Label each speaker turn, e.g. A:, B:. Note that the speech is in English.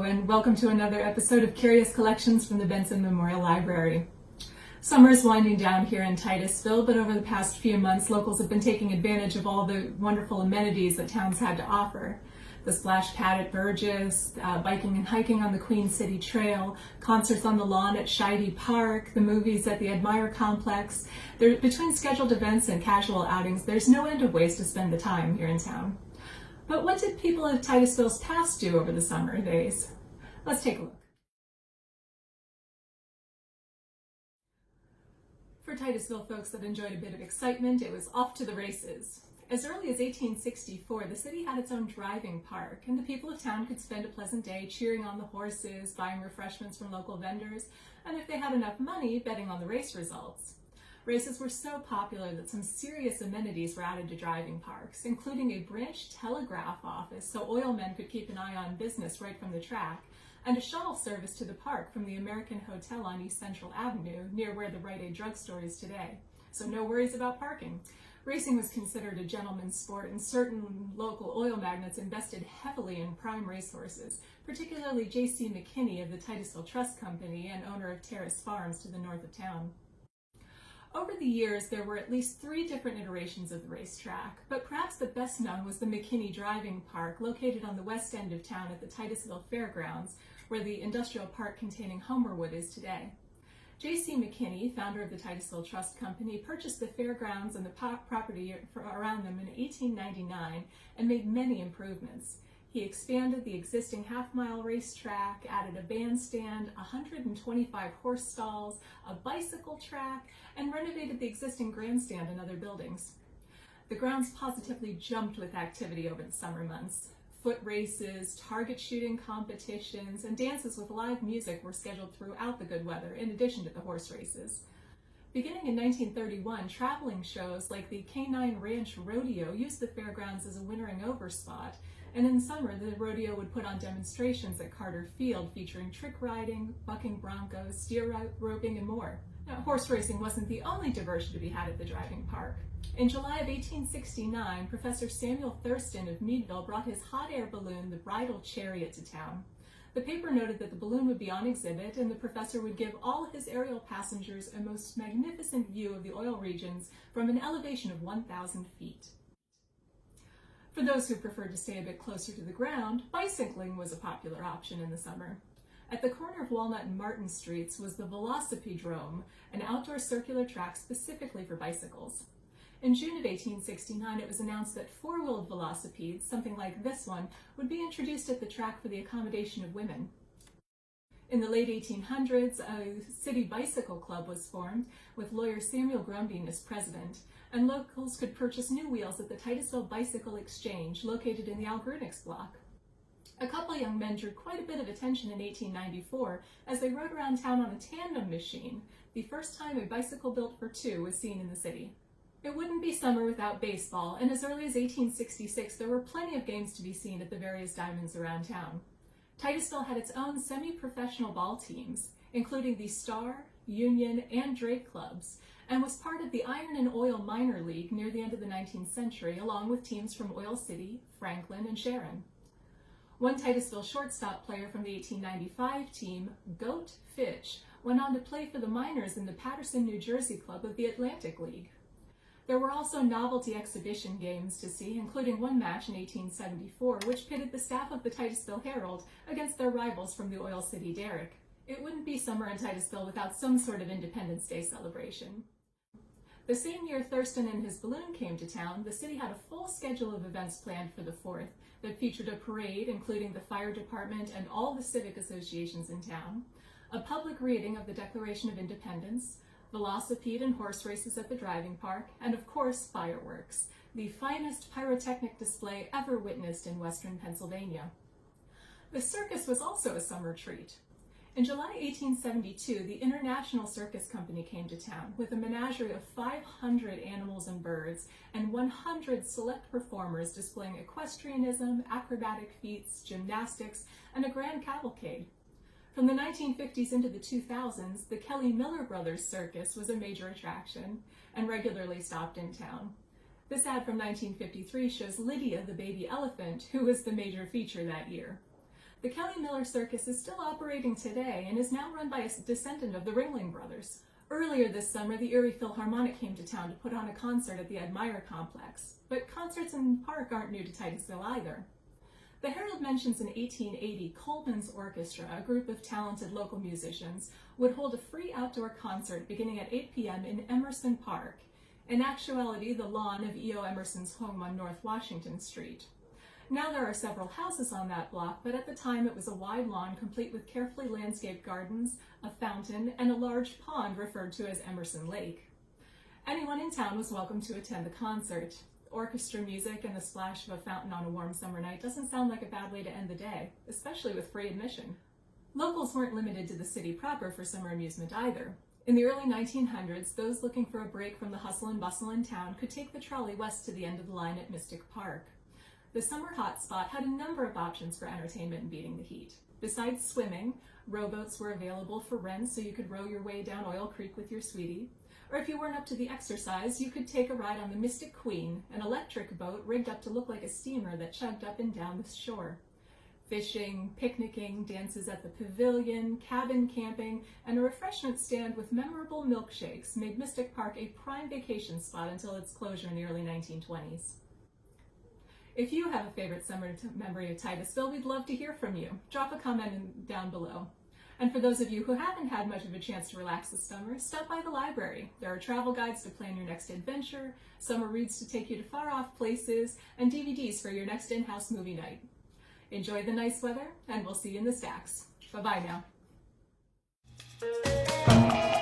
A: Hello, and welcome to another episode of Curious Collections from the Benson Memorial Library. Summer is winding down here in Titusville, but over the past few months, locals have been taking advantage of all the wonderful amenities that town's had to offer. The splash pad at Burgess, biking and hiking on the Queen City Trail, concerts on the lawn at Scheide Park, the movies at the Admire Complex. Between scheduled events and casual outings, there's no end of ways to spend the time here in town. But what did people of Titusville's past do over the summer days? Let's take a look. For Titusville folks that enjoyed a bit of excitement, it was off to the races. As early as 1864, the city had its own driving park, and the people of town could spend a pleasant day cheering on the horses, buying refreshments from local vendors, and if they had enough money, betting on the race results. Races were so popular that some serious amenities were added to driving parks, including a branch telegraph office so oilmen could keep an eye on business right from the track, and a shuttle service to the park from the American Hotel on East Central Avenue, near where the Rite Aid drugstore is today. So no worries about parking. Racing was considered a gentleman's sport, and certain local oil magnates invested heavily in prime racehorses, particularly J.C. McKinney of the Titusville Trust Company and owner of Terrace Farms to the north of town. Over the years, there were at least 3 different iterations of the racetrack, but perhaps the best known was the McKinney Driving Park, located on the west end of town at the Titusville Fairgrounds, where the industrial park containing Homerwood is today. J.C. McKinney, founder of the Titusville Trust Company, purchased the fairgrounds and the property around them in 1899 and made many improvements. He expanded the existing half-mile racetrack, added a bandstand, 125 horse stalls, a bicycle track, and renovated the existing grandstand and other buildings. The grounds positively jumped with activity over the summer months. Foot races, target shooting competitions, and dances with live music were scheduled throughout the good weather, in addition to the horse races. Beginning in 1931, traveling shows like the Canine Ranch Rodeo used the fairgrounds as a wintering over spot, and in summer the rodeo would put on demonstrations at Carter Field featuring trick riding, bucking broncos, steer roping, and more. Now, horse racing wasn't the only diversion to be had at the driving park. In July of 1869, Professor Samuel Thurston of Meadville brought his hot air balloon, the Bridal Chariot, to town. The paper noted that the balloon would be on exhibit, and the professor would give all his aerial passengers a most magnificent view of the oil regions from an elevation of 1,000 feet. For those who preferred to stay a bit closer to the ground, bicycling was a popular option in the summer. At the corner of Walnut and Martin Streets was the Velocipedrome, an outdoor circular track specifically for bicycles. In June of 1869, it was announced that 4-wheeled velocipedes, something like this one, would be introduced at the track for the accommodation of women. In the late 1800s, a city bicycle club was formed, with lawyer Samuel Grumbine as president, and locals could purchase new wheels at the Titusville Bicycle Exchange, located in the Algernix block. A couple young men drew quite a bit of attention in 1894 as they rode around town on a tandem machine, the first time a bicycle built for 2 was seen in the city. It wouldn't be summer without baseball, and as early as 1866 there were plenty of games to be seen at the various diamonds around town. Titusville had its own semi-professional ball teams, including the Star, Union, and Drake clubs, and was part of the Iron and Oil Minor League near the end of the 19th century, along with teams from Oil City, Franklin, and Sharon. One Titusville shortstop player from the 1895 team, Goat Fitch, went on to play for the minors in the Paterson, New Jersey club of the Atlantic League. There were also novelty exhibition games to see, including one match in 1874, which pitted the staff of the Titusville Herald against their rivals from the Oil City Derrick. It wouldn't be summer in Titusville without some sort of Independence Day celebration. The same year Thurston and his balloon came to town, the city had a full schedule of events planned for the 4th that featured a parade, including the fire department and all the civic associations in town, a public reading of the Declaration of Independence, velocipede and horse races at the driving park, and of course fireworks, the finest pyrotechnic display ever witnessed in western Pennsylvania. The circus was also a summer treat. In July 1872, the International Circus Company came to town with a menagerie of 500 animals and birds and 100 select performers displaying equestrianism, acrobatic feats, gymnastics, and a grand cavalcade. From the 1950s into the 2000s, the Kelly Miller Brothers Circus was a major attraction and regularly stopped in town. This ad from 1953 shows Lydia the baby elephant, who was the major feature that year. The Kelly Miller Circus is still operating today and is now run by a descendant of the Ringling Brothers. Earlier this summer, the Erie Philharmonic came to town to put on a concert at the Admire Complex, but concerts in the park aren't new to Titusville either. The Herald mentions in 1880, Coleman's Orchestra, a group of talented local musicians, would hold a free outdoor concert beginning at 8 p.m. in Emerson Park, in actuality the lawn of E.O. Emerson's home on North Washington Street. Now there are several houses on that block, but at the time it was a wide lawn complete with carefully landscaped gardens, a fountain, and a large pond referred to as Emerson Lake. Anyone in town was welcome to attend the concert. Orchestra music and the splash of a fountain on a warm summer night doesn't sound like a bad way to end the day, especially with free admission. Locals weren't limited to the city proper for summer amusement either. In the early 1900s, those looking for a break from the hustle and bustle in town could take the trolley west to the end of the line at Mystic Park. The summer hotspot had a number of options for entertainment and beating the heat. Besides swimming, rowboats were available for rent so you could row your way down Oil Creek with your sweetie. Or if you weren't up to the exercise, you could take a ride on the Mystic Queen, an electric boat rigged up to look like a steamer that chugged up and down the shore. Fishing, picnicking, dances at the pavilion, cabin camping, and a refreshment stand with memorable milkshakes made Mystic Park a prime vacation spot until its closure in the early 1920s. If you have a favorite summer memory of Titusville, we'd love to hear from you. Drop a comment down below. And for those of you who haven't had much of a chance to relax this summer, stop by the library. There are travel guides to plan your next adventure, summer reads to take you to far-off places, and DVDs for your next in-house movie night. Enjoy the nice weather, and we'll see you in the stacks. Bye-bye now.